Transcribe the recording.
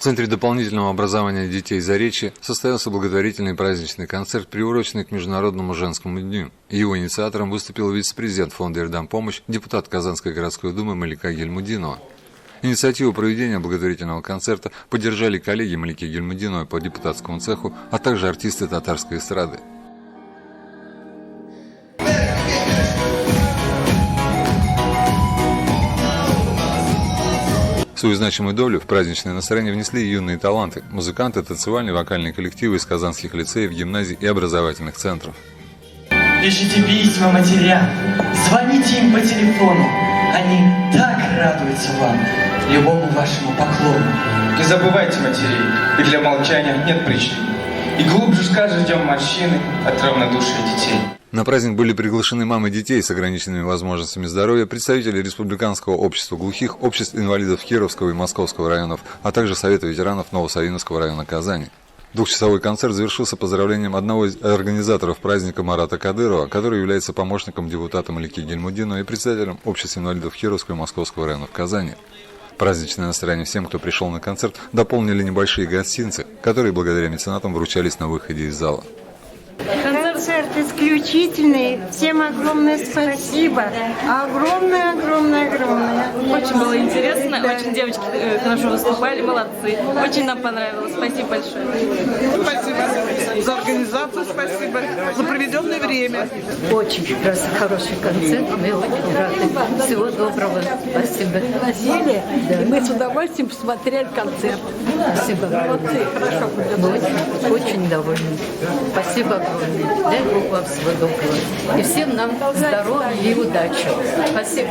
В Центре дополнительного образования детей Заречья состоялся благотворительный праздничный концерт, приуроченный к Международному женскому дню. Его инициатором выступил вице-президент фонда «Ирдам-Помощь», депутат Казанской городской думы Малика Гильмудинова. Инициативу проведения благотворительного концерта поддержали коллеги Малики Гильмудиновой по депутатскому цеху, а также артисты татарской эстрады. Свою значимую долю в праздничное настроение внесли юные таланты, музыканты, танцевальные вокальные коллективы из казанских лицеев, гимназий и образовательных центров. Пишите письма матерям, звоните им по телефону. Они так радуются вам, любому вашему поклону. Не забывайте матерей, и для молчания нет причин. И глубже с каждым днем морщины от равнодушия детей. На праздник были приглашены мамы детей с ограниченными возможностями здоровья, представители Республиканского общества глухих, обществ инвалидов Кировского и Московского районов, а также Совета ветеранов Новосавиновского района Казани. Двухчасовой концерт завершился поздравлением одного из организаторов праздника Марата Кадырова, который является помощником депутата Малики Гильмудиновой и председателем общества инвалидов Кировского и Московского районов Казани. Праздничное настроение всем, кто пришел на концерт, дополнили небольшие гостинцы, которые благодаря меценатам вручались на выходе из зала. Концерт исключительный. Всем огромное спасибо. Огромное. Очень было интересно. Да. Очень девочки хорошо выступали. Молодцы. Очень нам понравилось. Спасибо большое. Спасибо за организацию. Спасибо за проведенное время. Очень прекрасный, хороший концерт. Мы очень рады. Всего доброго. Спасибо. Насилие. Да. Мы с удовольствием посмотрели концерт. Спасибо. Мы очень довольны. Спасибо огромное. Дай Бог вам всего доброго. И всем нам здоровья и удачи. Спасибо.